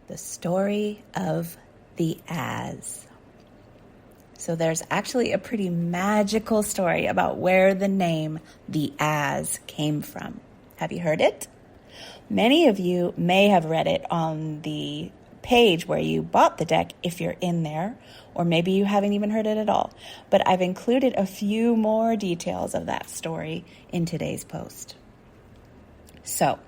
The story of the Az. So there's actually a pretty magical story about where the name the Az came from. Have you heard it? Many of you may have read it on the page where you bought the deck if you're in there, or maybe you haven't even heard it at all. But I've included a few more details of that story in today's post. So,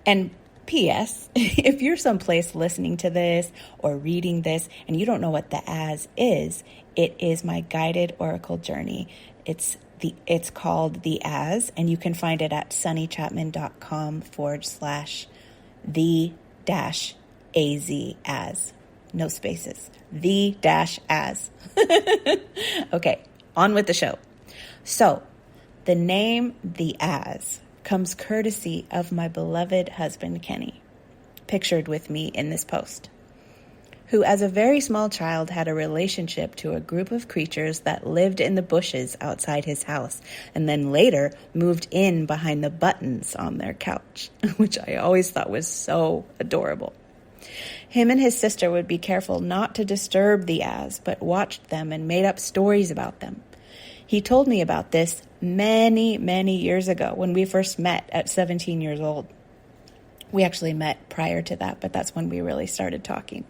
and P.S., if you're someplace listening to this or reading this and you don't know what the Az is, it is my guided oracle journey. It's called The Az, and you can find it at sunnychapman.com/the-az. No spaces. The-az. Okay, on with the show. So, the name The Az comes courtesy of my beloved husband, Kenny, pictured with me in this post, who as a very small child had a relationship to a group of creatures that lived in the bushes outside his house and then later moved in behind the buttons on their couch, which I always thought was so adorable. Him and his sister would be careful not to disturb the Az, but watched them and made up stories about them. He told me about this many, many years ago when we first met at 17 years old. We actually met prior to that, but that's when we really started talking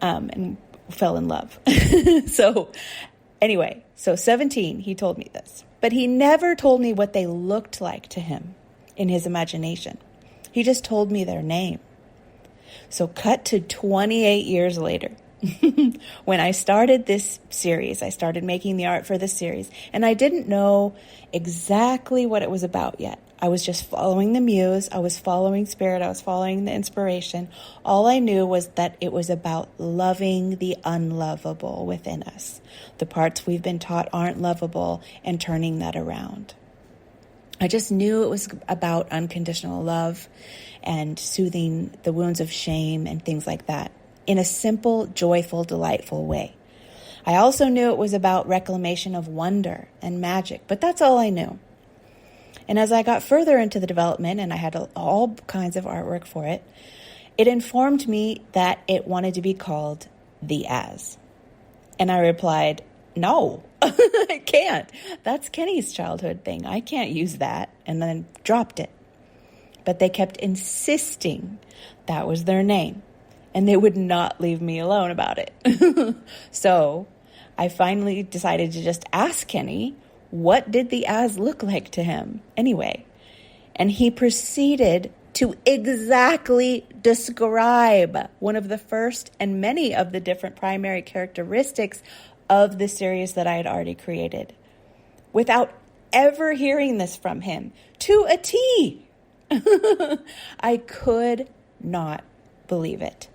and fell in love. So 17, he told me this. But he never told me what they looked like to him in his imagination. He just told me their name. So cut to 28 years later. When I started this series, I started making the art for this series, and I didn't know exactly what it was about yet. I was just following the muse. I was following spirit. I was following the inspiration. All I knew was that it was about loving the unlovable within us. The parts we've been taught aren't lovable, and turning that around. I just knew it was about unconditional love and soothing the wounds of shame and things like that, in a simple, joyful, delightful way. I also knew it was about reclamation of wonder and magic, but that's all I knew. And as I got further into the development, and I had all kinds of artwork for it, it informed me that it wanted to be called The Az. And I replied, no, I can't. That's Kenny's childhood thing. I can't use that. And then dropped it. But they kept insisting that was their name. And they would not leave me alone about it. So I finally decided to just ask Kenny, what did the Az look like to him anyway? And he proceeded to exactly describe one of the first and many of the different primary characteristics of the series that I had already created, without ever hearing this from him to a T. I could not believe it,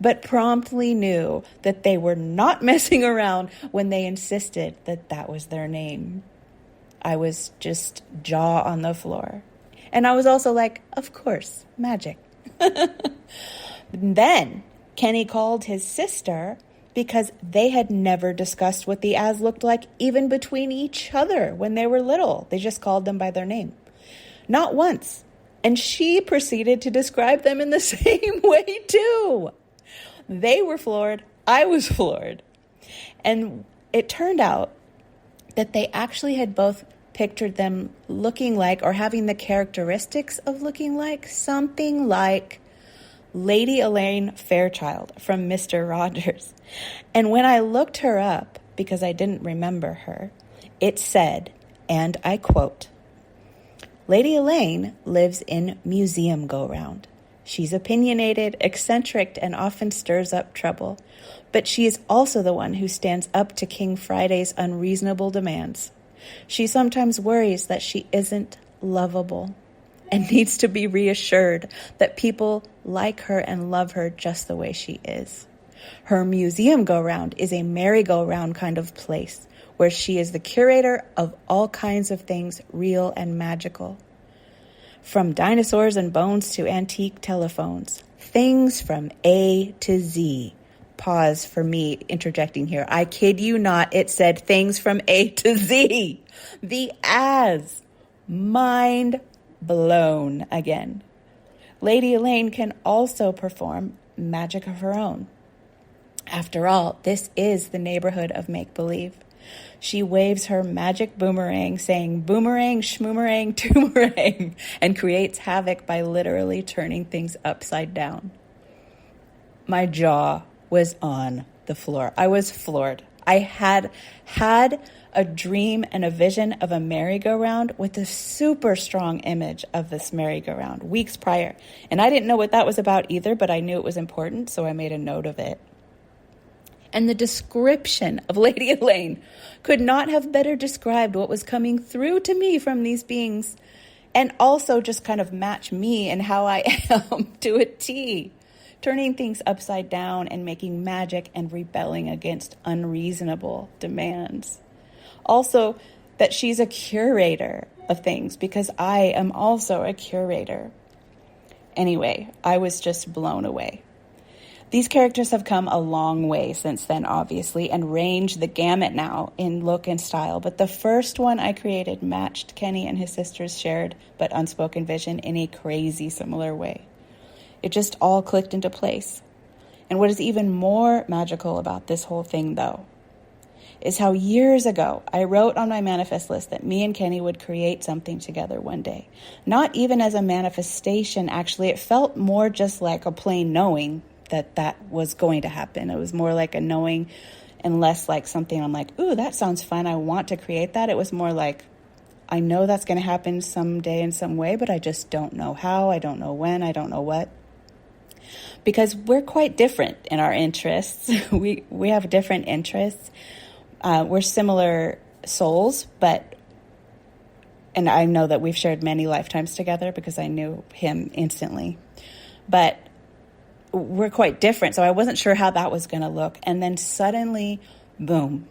but promptly knew that they were not messing around when they insisted that that was their name. I was just jaw on the floor. And I was also like, of course, magic. Then Kenny called his sister because they had never discussed what the Az looked like even between each other when they were little. They just called them by their name. Not once. And she proceeded to describe them in the same way too. They were floored. I was floored. And it turned out that they actually had both pictured them looking like, or having the characteristics of looking like, something like Lady Elaine Fairchild from Mr. Rogers. And when I looked her up, because I didn't remember her, it said, and I quote, Lady Elaine lives in Museum Go Round. She's opinionated, eccentric, and often stirs up trouble. But she is also the one who stands up to King Friday's unreasonable demands. She sometimes worries that she isn't lovable and needs to be reassured that people like her and love her just the way she is. Her Museum Go Round is a merry-go-round kind of place where she is the curator of all kinds of things real and magical. From dinosaurs and bones to antique telephones, things from A to Z. Pause for me interjecting here. I kid you not, it said things from A to Z. The Az. Mind blown again. Lady Elaine can also perform magic of her own. After all, this is the neighborhood of make-believe. She waves her magic boomerang, saying boomerang, shmoomerang, toomerang, and creates havoc by literally turning things upside down. My jaw was on the floor. I was floored. I had a dream and a vision of a merry-go-round with a super strong image of this merry-go-round weeks prior. And I didn't know what that was about either, but I knew it was important, so I made a note of it. And the description of Lady Elaine could not have better described what was coming through to me from these beings, and also just kind of match me and how I am to a T, turning things upside down and making magic and rebelling against unreasonable demands. Also, that she's a curator of things, because I am also a curator. Anyway, I was just blown away. These characters have come a long way since then, obviously, and range the gamut now in look and style. But the first one I created matched Kenny and his sister's shared but unspoken vision in a crazy similar way. It just all clicked into place. And what is even more magical about this whole thing, though, is how years ago I wrote on my manifest list that me and Kenny would create something together one day. Not even as a manifestation, actually. It felt more just like a plain knowing that was going to happen. It was more like a knowing and less like something I'm like, ooh, that sounds fun. I want to create that. It was more like, I know that's going to happen someday in some way, but I just don't know how. I don't know when. I don't know what. Because we're quite different in our interests. We have different interests. We're similar souls, and I know that we've shared many lifetimes together because I knew him instantly. But we're quite different, so I wasn't sure how that was going to look. And then suddenly, boom,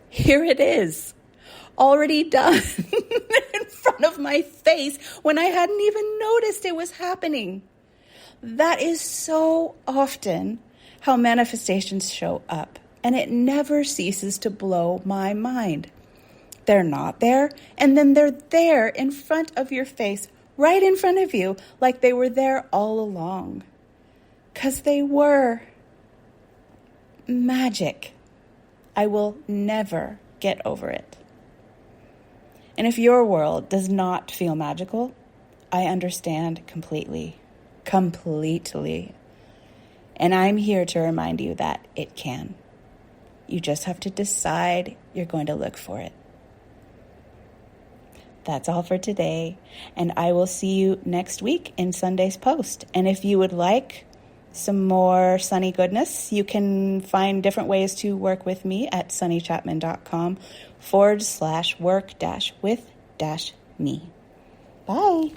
here it is, already done in front of my face when I hadn't even noticed it was happening. That is so often how manifestations show up, and it never ceases to blow my mind. They're not there, and then they're there in front of your face, right in front of you, like they were there all along. 'Cause they were magic. I will never get over it. And if your world does not feel magical, I understand completely. And I'm here to remind you that it can. You just have to decide you're going to look for it. That's all for today, and I will see you next week in Sunday's post. And if you would like some more Sunny goodness, you can find different ways to work with me at sunnychapman.com/work-with-me. Bye.